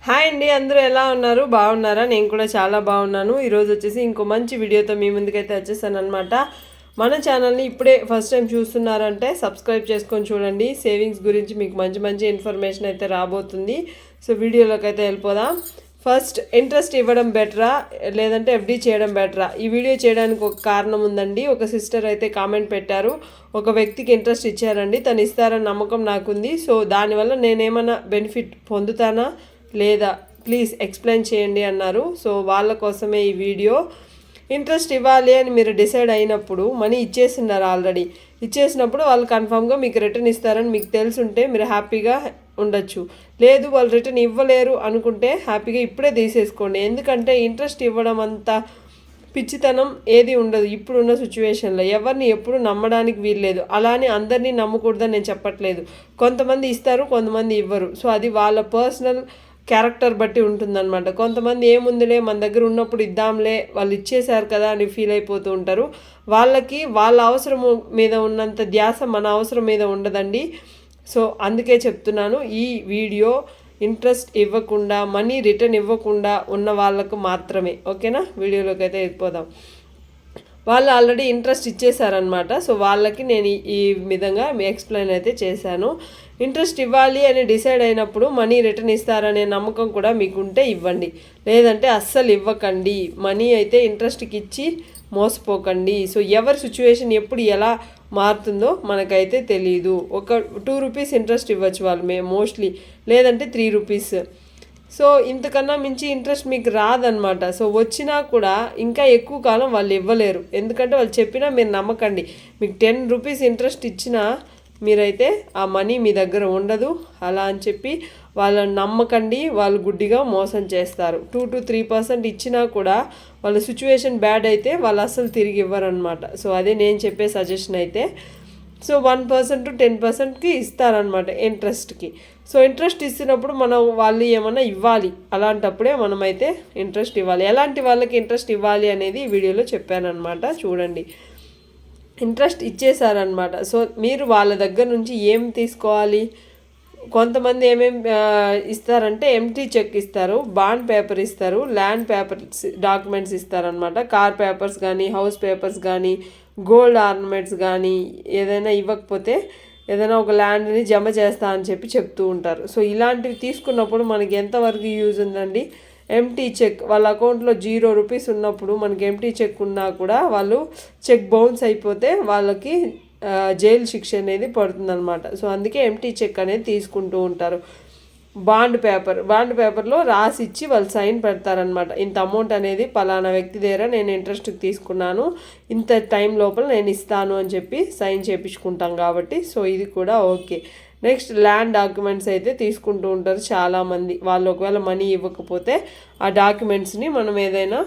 Hi అండి, అందరూ ఎలా ఉన్నారు? బాగున్నారా? నేను కూడా చాలా బాగున్నాను. ఈరోజు వచ్చేసి ఇంకో మంచి వీడియోతో మీ ముందుకైతే వచ్చేసాను అనమాట. మన ఛానల్ని ఇప్పుడే ఫస్ట్ టైం చూస్తున్నారంటే సబ్స్క్రైబ్ చేసుకొని చూడండి. సేవింగ్స్ గురించి మీకు మంచి మంచి ఇన్ఫర్మేషన్ అయితే రాబోతుంది. సో వీడియోలోకి అయితే వెళ్ళిపోదాం. ఫస్ట్, ఇంట్రెస్ట్ ఇవ్వడం బెటరా లేదంటే ఎఫ్డీ చేయడం బెటరా? ఈ వీడియో చేయడానికి ఒక కారణం ఉందండి. ఒక సిస్టర్ అయితే కామెంట్ పెట్టారు, ఒక వ్యక్తికి ఇంట్రెస్ట్ ఇచ్చారండి, తను ఇస్తారని నమ్మకం నాకుంది. సో దానివల్ల నేనేమైనా బెనిఫిట్ పొందుతానా లేదా ప్లీజ్ ఎక్స్ప్లెయిన్ చేయండి అన్నారు. సో వాళ్ళ కోసమే ఈ వీడియో. ఇంట్రెస్ట్ ఇవ్వాలి అని మీరు డిసైడ్ అయినప్పుడు మనీ ఇచ్చేస్తున్నారు, ఆల్రెడీ ఇచ్చేసినప్పుడు వాళ్ళు కన్ఫామ్గా మీకు రిటర్న్ ఇస్తారని మీకు తెలుసుంటే మీరు హ్యాపీగా ఉండొచ్చు. లేదు వాళ్ళు రిటర్న్ ఇవ్వలేరు అనుకుంటే హ్యాపీగా ఇప్పుడే తీసేసుకోండి. ఎందుకంటే ఇంట్రెస్ట్ ఇవ్వడం అంత పిచ్చితనం ఏది ఉండదు ఇప్పుడున్న సిచ్యువేషన్లో. ఎవరిని ఎప్పుడు నమ్మడానికి వీల్లేదు. అలానే అందరినీ నమ్మకూడదని నేను చెప్పట్లేదు. కొంతమంది ఇస్తారు, కొంతమంది ఇవ్వరు. సో అది వాళ్ళ పర్సనల్ క్యారెక్టర్ బట్టి ఉంటుందన్నమాట. కొంతమంది ఏముందిలే మన దగ్గర ఉన్నప్పుడు ఇద్దాంలే, వాళ్ళు ఇచ్చేశారు కదా అని ఫీల్ అయిపోతూ ఉంటారు. వాళ్ళకి వాళ్ళ అవసరం మీద ఉన్నంత ధ్యాస మన అవసరం మీద ఉండదండి. సో అందుకే చెప్తున్నాను, ఈ వీడియో ఇంట్రెస్ట్ ఇవ్వకుండా మనీ రిటర్న్ ఇవ్వకుండా ఉన్న వాళ్ళకు మాత్రమే. ఓకేనా? వీడియోలోకి అయితే వెళ్ళిపోదాం. వాళ్ళు ఆల్రెడీ ఇంట్రెస్ట్ ఇచ్చేసారనమాట. సో వాళ్ళకి నేను ఈ విధంగా ఎక్స్ప్లెయిన్ అయితే చేశాను. ఇంట్రెస్ట్ ఇవ్వాలి అని డిసైడ్ అయినప్పుడు మనీ రిటర్న్ ఇస్తారనే నమ్మకం కూడా మీకుంటే ఇవ్వండి, లేదంటే అస్సలు ఇవ్వకండి. మనీ అయితే ఇంట్రెస్ట్కి ఇచ్చి మోసపోకండి. సో ఎవరి సిచ్యువేషన్ ఎప్పుడు ఎలా మారుతుందో మనకైతే తెలియదు. ఒక 2 రూపీస్ ఇంట్రెస్ట్ ఇవ్వచ్చు వాళ్ళు మోస్ట్లీ, లేదంటే 3 రూపీస్. సో ఇంతకన్నా మించి ఇంట్రెస్ట్ మీకు రాదనమాట. సో వచ్చినా కూడా ఇంకా ఎక్కువ కాలం వాళ్ళు ఇవ్వలేరు. ఎందుకంటే వాళ్ళు చెప్పినా మీరు నమ్మకండి. మీకు 10 రూపీస్ ఇంట్రెస్ట్ ఇచ్చినా మీరైతే ఆ మనీ మీ దగ్గర ఉండదు. అలా అని చెప్పి వాళ్ళని నమ్మకండి, వాళ్ళు గుడ్డిగా మోసం చేస్తారు. 2 to 3% ఇచ్చినా కూడా వాళ్ళ సిచ్యువేషన్ బ్యాడ్ అయితే వాళ్ళు అసలు తిరిగి ఇవ్వరనమాట. సో అదే నేను చెప్పే సజెషన్ అయితే. సో 1% to 10%కి ఇస్తారనమాట ఇంట్రెస్ట్కి. సో ఇంట్రెస్ట్ ఇస్తున్నప్పుడు మనం వాళ్ళు ఏమన్నా ఇవ్వాలి, అలాంటప్పుడే మనమైతే ఇంట్రెస్ట్ ఇవ్వాలి. ఎలాంటి వాళ్ళకి ఇంట్రెస్ట్ ఇవ్వాలి అనేది ఈ వీడియోలో చెప్పానమాట, చూడండి. ఇంట్రెస్ట్ ఇచ్చేసారనమాట. సో మీరు వాళ్ళ దగ్గర నుంచి ఏం తీసుకోవాలి? కొంతమంది ఏమేమి ఇస్తారంటే ఎంటీ చెక్ ఇస్తారు, బాండ్ పేపర్ ఇస్తారు, ల్యాండ్ పేపర్స్ డాక్యుమెంట్స్ ఇస్తారనమాట. కార్ పేపర్స్ కానీ, హౌస్ పేపర్స్ కానీ, గోల్డ్ ఆర్నమెంట్స్ కానీ ఏదైనా ఇవ్వకపోతే ఏదైనా ఒక ల్యాండ్ని జమ చేస్తా అని చెప్పి చెప్తూ ఉంటారు. సో ఇలాంటివి తీసుకున్నప్పుడు మనకి ఎంతవరకు యూజ్ ఉందండి? ఎంటీ చెక్, వాళ్ళ అకౌంట్లో 0 రూపీస్ ఉన్నప్పుడు మనకి ఎంటీ చెక్ ఉన్నా కూడా వాళ్ళు చెక్ బౌన్స్ అయిపోతే వాళ్ళకి జైలు శిక్ష అనేది పడుతుందన్నమాట. సో అందుకే ఎంటీ చెక్ అనేది తీసుకుంటూ ఉంటారు. బాండ్ పేపర్లో రాసి ఇచ్చి వాళ్ళు సైన్ పెడతారనమాట. ఇంత అమౌంట్ అనేది పలానా వ్యక్తి దగ్గర నేను ఇంట్రెస్ట్కి తీసుకున్నాను, ఇంత టైం లోపల నేను ఇస్తాను అని చెప్పి సైన్ చేయించుకుంటాం కాబట్టి సో ఇది కూడా ఓకే. నెక్స్ట్, ల్యాండ్ డాక్యుమెంట్స్ అయితే తీసుకుంటూ ఉంటారు చాలామంది. వాళ్ళు ఒకవేళ మనీ ఇవ్వకపోతే ఆ డాక్యుమెంట్స్ని మనం ఏదైనా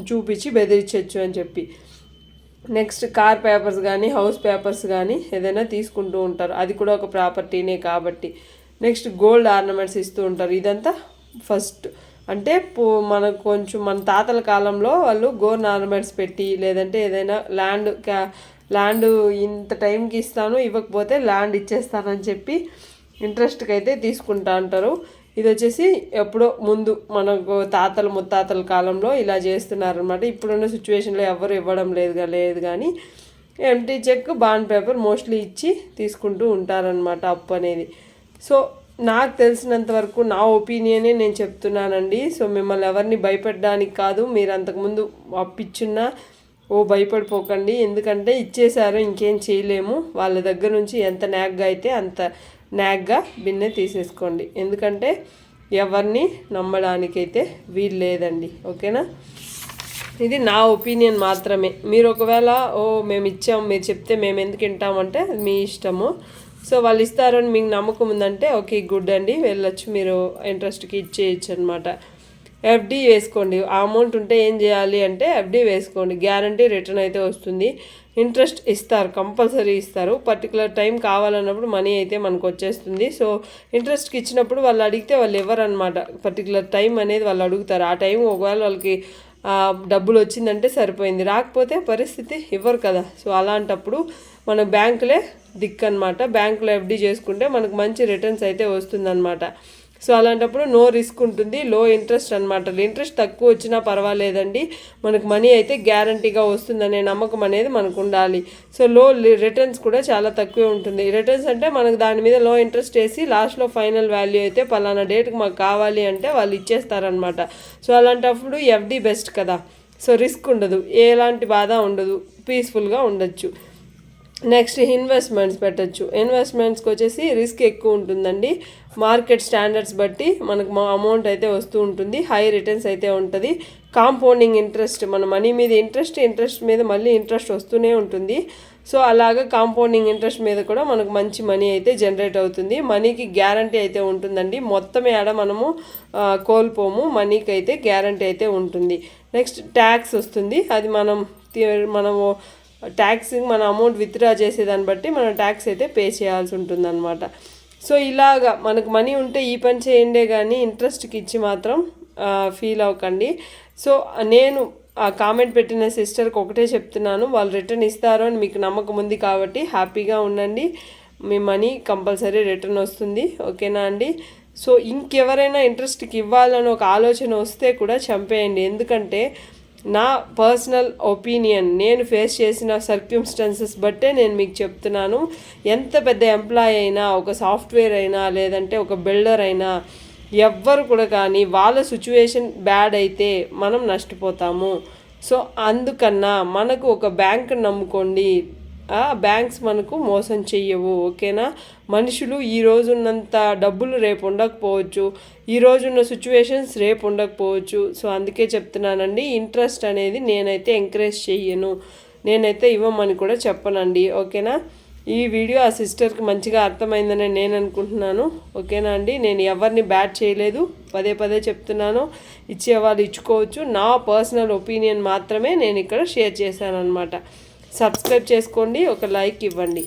చూపించి బెదిరించవచ్చు అని చెప్పి. నెక్స్ట్, కార్ పేపర్స్ కానీ, హౌస్ పేపర్స్ కానీ ఏదైనా తీసుకుంటూ ఉంటారు. అది కూడా ఒక ప్రాపర్టీనే కాబట్టి. నెక్స్ట్, గోల్డ్ ఆర్నమెంట్స్ ఇస్తూ ఉంటారు. ఇదంతా ఫస్ట్ అంటే మనకు కొంచెం మన తాతల కాలంలో వాళ్ళు గోల్డ్ ఆర్నమెంట్స్ పెట్టి, లేదంటే ఏదైనా ల్యాండ్ ఇంత టైంకి ఇస్తాను, ఇవ్వకపోతే ల్యాండ్ ఇచ్చేస్తానని చెప్పి ఇంట్రెస్ట్కి అయితే తీసుకుంటా అంటారు. ఇది వచ్చేసి ఎప్పుడో ముందు మనకు తాతల ముత్తాతల కాలంలో ఇలా చేస్తున్నారనమాట. ఇప్పుడున్న సిచ్యువేషన్లో ఎవరు ఇవ్వడం లేదు కానీ empty check, bond paper mostly ఇచ్చి తీసుకుంటూ ఉంటారనమాట అప్పు అనేది. సో నాకు తెలిసినంత వరకు నా ఒపీనియనే నేను చెప్తున్నానండి. సో మిమ్మల్ని ఎవరిని భయపెట్టడానికి కాదు. మీరు అంతకుముందు అప్పిచ్చున్నా భయపడిపోకండి. ఎందుకంటే ఇచ్చేసారు, ఇంకేం చేయలేము. వాళ్ళ దగ్గర నుంచి ఎంత నాగ్గా అయితే అంత నాగ్గా బిన్నే తీసేసుకోండి. ఎందుకంటే ఎవరిని నమ్మడానికైతే వీలు లేదండి. ఓకేనా? ఇది నా ఒపీనియన్ మాత్రమే. మీరు ఒకవేళ మేము ఇచ్చాము, మీరు చెప్తే మేము ఎందుకు వింటామంటే మీ ఇష్టము. సో వాళ్ళు ఇస్తారని మీకు నమ్మకం ఉందంటే ఓకే, గుడ్ అండి, వెళ్ళొచ్చు, మీరు ఇంట్రెస్ట్కి ఇచ్చేయచ్చు అనమాట. ఎఫ్డీ వేసుకోండి. ఆ అమౌంట్ ఉంటే ఏం చేయాలి అంటే ఎఫ్డీ వేసుకోండి, గ్యారంటీ రిటర్న్ అయితే వస్తుంది. ఇంట్రెస్ట్ ఇస్తారు, కంపల్సరీ ఇస్తారు. పర్టికులర్ టైం కావాలన్నప్పుడు మనీ అయితే మనకు వచ్చేస్తుంది. సో ఇంట్రెస్ట్కి ఇచ్చినప్పుడు వాళ్ళు అడిగితే వాళ్ళు ఇవ్వరనమాట. పర్టికులర్ టైం అనేది వాళ్ళు అడుగుతారు. ఆ టైం ఒకవేళ వాళ్ళకి డబ్బులు వచ్చిందంటే సరిపోయింది, రాకపోతే పరిస్థితి ఇవ్వరు కదా. సో అలాంటప్పుడు మన బ్యాంకులే దిక్కు అనమాట. బ్యాంకులో ఎఫ్డీ చేసుకుంటే మనకు మంచి రిటర్న్స్ అయితే వస్తుందన్నమాట. సో అలాంటప్పుడు నో రిస్క్ ఉంటుంది, లో ఇంట్రెస్ట్ అనమాట. ఇంట్రెస్ట్ తక్కువ వచ్చినా పర్వాలేదండి, మనకు మనీ అయితే గ్యారంటీగా వస్తుందనే నమ్మకం అనేది మనకు ఉండాలి. సో లో రిటర్న్స్ కూడా చాలా తక్కువే ఉంటుంది. రిటర్న్స్ అంటే మనకు దాని మీద లో ఇంట్రెస్ట్ వేసి లాస్ట్లో ఫైనల్ వాల్యూ అయితే పలానా డేట్కి మాకు కావాలి అంటే వాళ్ళు ఇచ్చేస్తారనమాట. సో అలాంటప్పుడు ఎఫ్డి బెస్ట్ కదా. సో రిస్క్ ఉండదు, ఎలాంటి బాధ ఉండదు, పీస్ఫుల్గా ఉండొచ్చు. నెక్స్ట్ ఇన్వెస్ట్మెంట్స్ పెట్టచ్చు. ఇన్వెస్ట్మెంట్స్కి వచ్చేసి రిస్క్ ఎక్కువ ఉంటుందండి. మార్కెట్ స్టాండర్డ్స్ బట్టి మనకు అమౌంట్ అయితే వస్తూ ఉంటుంది, హై రిటర్న్స్ అయితే ఉంటుంది. కాంపౌండింగ్ ఇంట్రెస్ట్, మన మనీ మీద ఇంట్రెస్ట్ మీద మళ్ళీ ఇంట్రెస్ట్ వస్తూనే ఉంటుంది. సో అలాగా కాంపౌండింగ్ ఇంట్రెస్ట్ మీద కూడా మనకు మంచి మనీ అయితే జనరేట్ అవుతుంది. మనీకి గ్యారంటీ అయితే ఉంటుందండి, మొత్తం ఏడ మనము కోల్పోము, మనీకి అయితే గ్యారంటీ అయితే ఉంటుంది. నెక్స్ట్ ట్యాక్స్ వస్తుంది, అది మనము ట్యాక్స్ మన అమౌంట్ విత్డ్రా చేసేదాన్ని బట్టి మనం ట్యాక్స్ అయితే పే చేయాల్సి ఉంటుందన్నమాట. సో ఇలాగా మనకు మనీ ఉంటే ఈ పని చేయండే కానీ ఇంట్రెస్ట్కి ఇచ్చి మాత్రం ఫీల్ అవ్వకండి. సో నేను ఆ కామెంట్ పెట్టిన సిస్టర్కి ఒకటే చెప్తున్నాను, వాళ్ళు రిటర్న్ ఇస్తారు అని మీకు నమ్మకం ఉంది కాబట్టి హ్యాపీగా ఉండండి, మీ మనీ కంపల్సరీ రిటర్న్ వస్తుంది. ఓకేనా అండి. సో ఇంకెవరైనా ఇంట్రెస్ట్కి ఇవ్వాలని ఒక ఆలోచన వస్తే కూడా చంపేయండి. ఎందుకంటే నా పర్సనల్ ఒపీనియన్, నేను ఫేస్ చేసిన సర్క్యూమ్స్టాన్సెస్ బట్టే నేను మీకు చెప్తున్నాను. ఎంత పెద్ద ఎంప్లాయ్ అయినా, ఒక సాఫ్ట్వేర్ అయినా, లేదంటే ఒక బిల్డర్ అయినా, ఎవ్వరు కూడా కానీ వాళ్ళ సిచ్యువేషన్ బ్యాడ్ అయితే మనం నష్టపోతాము. సో అందుకన్నా మనకు ఒక బ్యాంక్ నమ్ముకోండి, బ్యాంక్స్ మనకు మోసం చెయ్యవు. ఓకేనా. మనుషులు ఈ రోజున్నంత డబ్బులు రేపు ఉండకపోవచ్చు, ఈ రోజున్న సిచ్యువేషన్స్ రేపు ఉండకపోవచ్చు. సో అందుకే చెప్తున్నానండి, ఇంట్రెస్ట్ అనేది నేనైతే ఎంకరేజ్ చెయ్యను, నేనైతే ఇవ్వమని కూడా చెప్పనండి. ఓకేనా. ఈ వీడియో ఆ సిస్టర్కి మంచిగా అర్థమైందని నేను అనుకుంటున్నాను. ఓకేనా అండి. నేను ఎవరిని బ్యాడ్ చేయలేదు, పదే చెప్తున్నాను, ఇచ్చేవాళ్ళు ఇచ్చుకోవచ్చు. నా పర్సనల్ ఒపీనియన్ మాత్రమే నేను ఇక్కడ షేర్ చేశాను అనమాట. సబ్స్క్రైబ్ చేసుకోండి, ఒక లైక్ ఇవ్వండి.